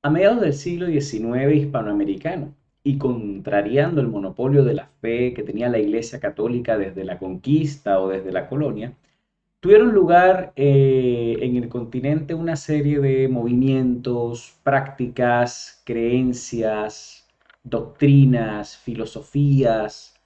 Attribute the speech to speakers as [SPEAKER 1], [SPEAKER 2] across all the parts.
[SPEAKER 1] A mediados del siglo XIX hispanoamericano y contrariando el monopolio de la fe que tenía la Iglesia Católica desde la conquista o desde la colonia, tuvieron lugar en el continente una serie de movimientos, prácticas, creencias, doctrinas, filosofías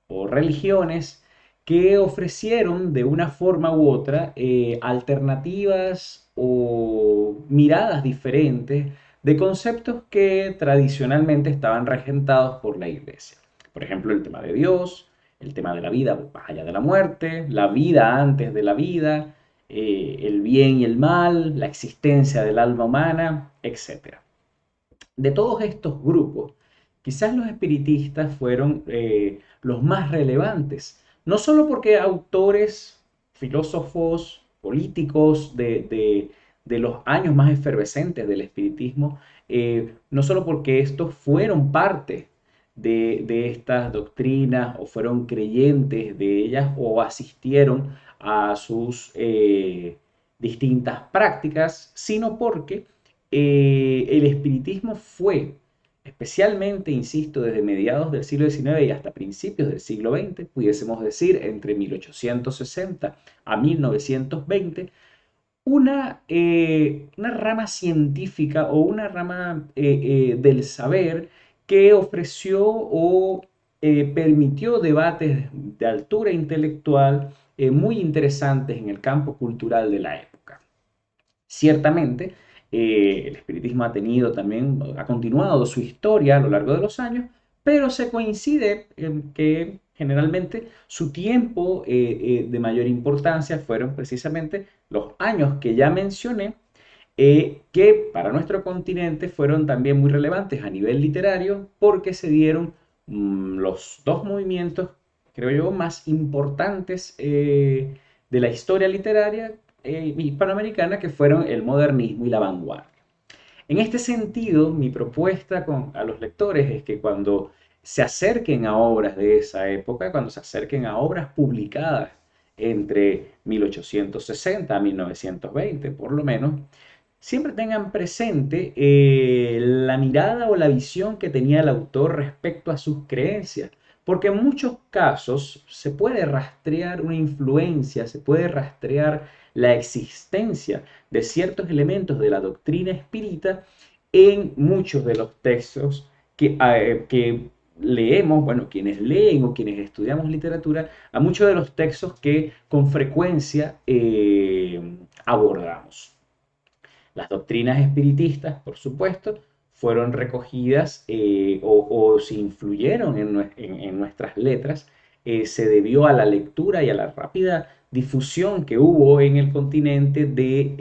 [SPEAKER 1] o religiones que ofrecieron de una forma u otra alternativas o miradas diferentes de conceptos que tradicionalmente estaban regentados por la iglesia. Por ejemplo, el tema de Dios, el tema de la vida más allá de la muerte, la vida antes de la vida, el bien y el mal, la existencia del alma humana, etc. De todos estos grupos, quizás los espiritistas fueron los más relevantes, no solo porque autores, filósofos, políticos de los años más efervescentes del espiritismo, no solo porque estos fueron parte de estas doctrinas o fueron creyentes de ellas o asistieron a sus distintas prácticas, sino porque el espiritismo fue, especialmente, insisto, desde mediados del siglo XIX y hasta principios del siglo XX, pudiésemos decir entre 1860 a 1920, una rama científica o una rama del saber que ofreció o permitió debates de altura intelectual muy interesantes en el campo cultural de la época. Ciertamente, el espiritismo ha tenido también, ha continuado su historia a lo largo de los años, pero se coincide en que generalmente su tiempo de mayor importancia fueron precisamente los años que ya mencioné, que para nuestro continente fueron también muy relevantes a nivel literario porque se dieron los dos movimientos, creo yo, más importantes de la historia literaria hispanoamericana, que fueron el modernismo y la vanguardia. En este sentido, mi propuesta a los lectores es que cuando se acerquen a obras de esa época, cuando se acerquen a obras publicadas entre 1860 a 1920, por lo menos, siempre tengan presente la mirada o la visión que tenía el autor respecto a sus creencias, porque en muchos casos se puede rastrear una influencia, se puede rastrear la existencia de ciertos elementos de la doctrina espírita en muchos de los textos que leemos, bueno, quienes leen o quienes estudiamos literatura, a muchos de los textos que con frecuencia abordamos. Las doctrinas espiritistas, por supuesto, fueron recogidas o se influyeron en nuestras letras, se debió a la lectura y a la rápida difusión que hubo en el continente de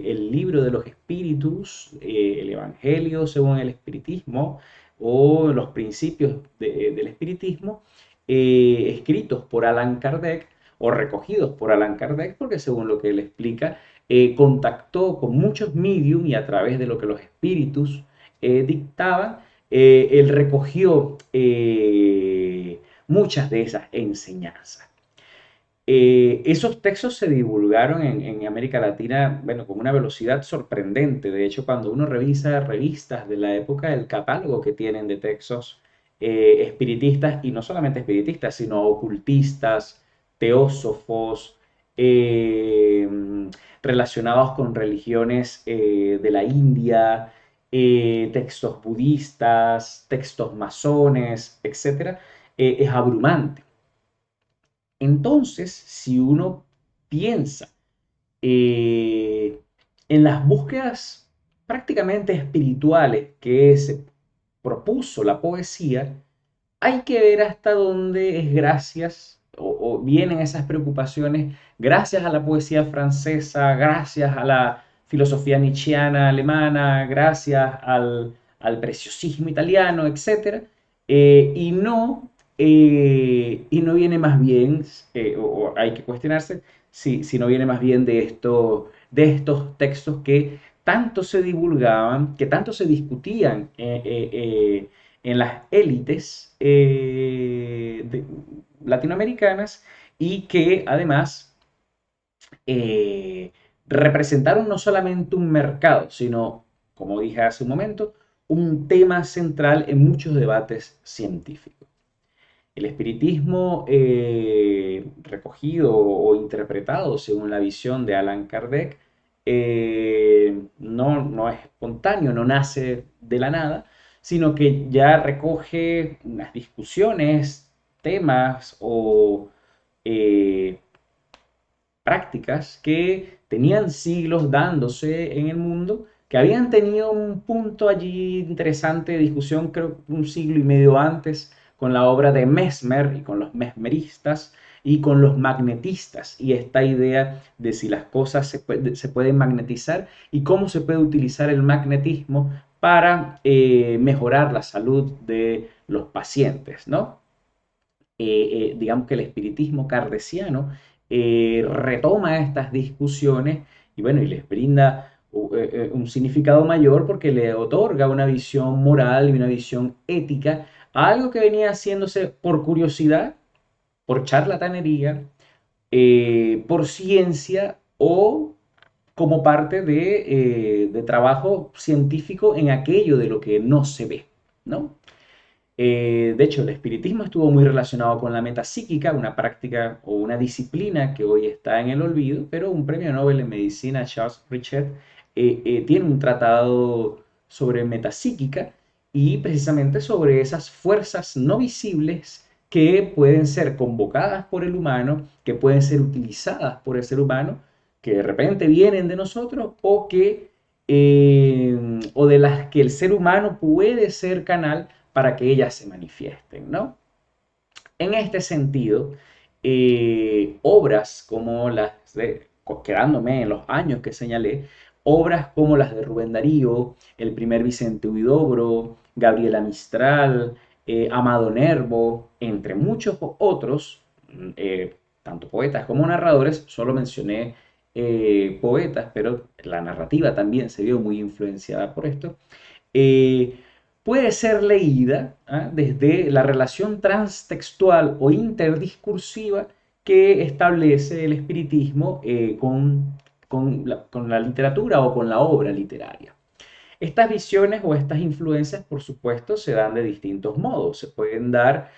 [SPEAKER 1] el libro de los espíritus, el Evangelio según el espiritismo o los principios del espiritismo, escritos por Allan Kardec o recogidos por Allan Kardec, porque según lo que él explica, contactó con muchos medium y a través de lo que los espíritus dictaban, él recogió muchas de esas enseñanzas. Esos textos se divulgaron en América Latina, bueno, con una velocidad sorprendente. De hecho, cuando uno revisa revistas de la época, el catálogo que tienen de textos espiritistas, y no solamente espiritistas, sino ocultistas, teósofos, eh, relacionados con religiones de la India, textos budistas, textos masones, etcétera, es abrumante. Entonces, si uno piensa eh, en las búsquedas prácticamente espirituales que se propuso la poesía, hay que ver hasta dónde es gracias o vienen esas preocupaciones gracias a la poesía francesa, gracias a la filosofía nietzscheana alemana, gracias al preciosismo italiano, etc. Y no viene más bien, o hay que cuestionarse si no viene más bien de estos textos que tanto se divulgaban, que tanto se discutían en las élites latinoamericanas y que además eh, representaron no solamente un mercado, sino como dije hace un momento, un tema central en muchos debates científicos. El espiritismo recogido o interpretado según la visión de Allan Kardec no es espontáneo, no nace de la nada, sino que ya recoge unas discusiones, temas o eh, prácticas que tenían siglos dándose en el mundo, que habían tenido un punto allí interesante de discusión, creo un siglo y medio antes, con la obra de Mesmer y con los mesmeristas y con los magnetistas, y esta idea de si las cosas se pueden magnetizar y cómo se puede utilizar el magnetismo para mejorar la salud de los pacientes, ¿no? Digamos que el espiritismo kardeciano retoma estas discusiones y bueno, y les brinda un significado mayor porque le otorga una visión moral y una visión ética a algo que venía haciéndose por curiosidad, por charlatanería, por ciencia o como parte de trabajo científico en aquello de lo que no se ve, ¿no? De hecho, el espiritismo estuvo muy relacionado con la metapsíquica, una práctica o una disciplina que hoy está en el olvido, pero un premio Nobel en medicina, Charles Richet, tiene un tratado sobre metapsíquica y precisamente sobre esas fuerzas no visibles que pueden ser convocadas por el humano, que pueden ser utilizadas por el ser humano, que de repente vienen de nosotros o de las que el ser humano puede ser canal para que ellas se manifiesten, ¿no? En este sentido, obras como las de, quedándome en los años que señalé, obras como las de Rubén Darío, el primer Vicente Huidobro, Gabriela Mistral, Amado Nervo, entre muchos otros, tanto poetas como narradores, solo mencioné poetas, pero la narrativa también se vio muy influenciada por esto, eh, puede ser leída desde la relación transtextual o interdiscursiva que establece el espiritismo con la literatura o con la obra literaria. Estas visiones o estas influencias, por supuesto, se dan de distintos modos. Se pueden dar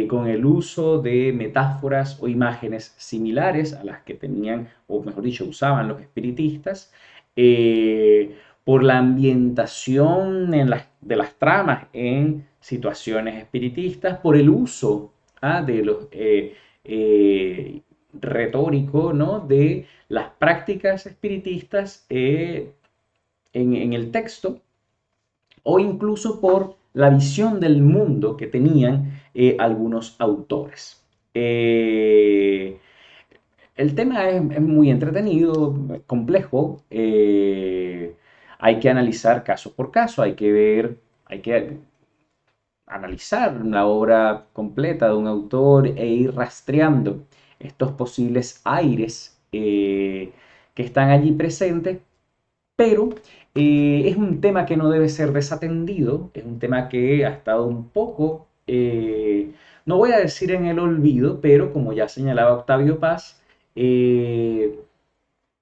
[SPEAKER 1] con el uso de metáforas o imágenes similares a las que tenían, o mejor dicho, usaban los espiritistas, por la ambientación de las tramas en situaciones espiritistas, por el uso de los retórico, ¿no? De las prácticas espiritistas en el texto o incluso por la visión del mundo que tenían algunos autores. El tema es muy entretenido, complejo, hay que analizar caso por caso, hay que ver, hay que analizar la obra completa de un autor e ir rastreando estos posibles aires que están allí presentes, pero es un tema que no debe ser desatendido, es un tema que ha estado un poco, no voy a decir en el olvido, pero como ya señalaba Octavio Paz,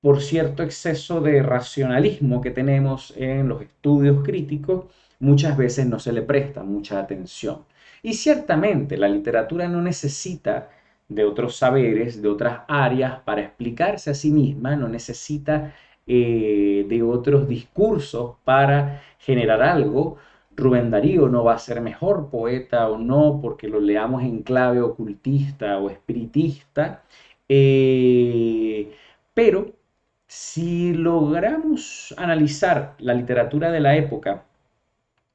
[SPEAKER 1] por cierto exceso de racionalismo que tenemos en los estudios críticos, muchas veces no se le presta mucha atención. Y ciertamente la literatura no necesita de otros saberes, de otras áreas para explicarse a sí misma, no necesita de otros discursos para generar algo. Rubén Darío no va a ser mejor poeta o no porque lo leamos en clave ocultista o espiritista, pero si logramos analizar la literatura de la época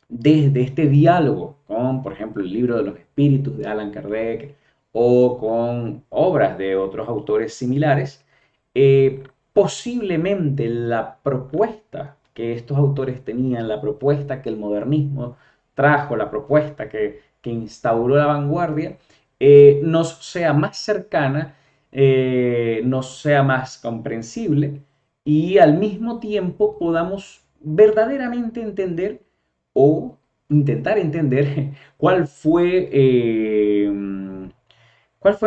[SPEAKER 1] desde este diálogo con, por ejemplo, el libro de los espíritus de Allan Kardec o con obras de otros autores similares, posiblemente la propuesta que estos autores tenían, la propuesta que el modernismo trajo, la propuesta que instauró la vanguardia, nos sea más cercana, nos sea más comprensible y al mismo tiempo podamos verdaderamente entender o intentar entender cuál fue en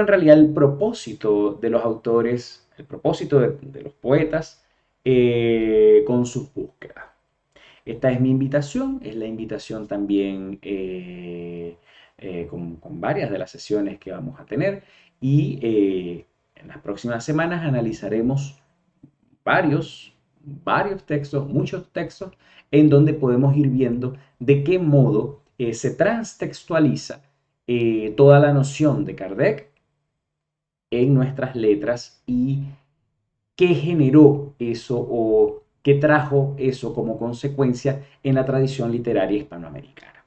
[SPEAKER 1] realidad el propósito de los autores, el propósito de los poetas con sus búsquedas. Esta es mi invitación, es la invitación también con varias de las sesiones que vamos a tener y en las próximas semanas analizaremos varios textos, muchos textos, en donde podemos ir viendo de qué modo se transtextualiza toda la noción de Kardec en nuestras letras y qué generó eso o qué trajo eso como consecuencia en la tradición literaria hispanoamericana.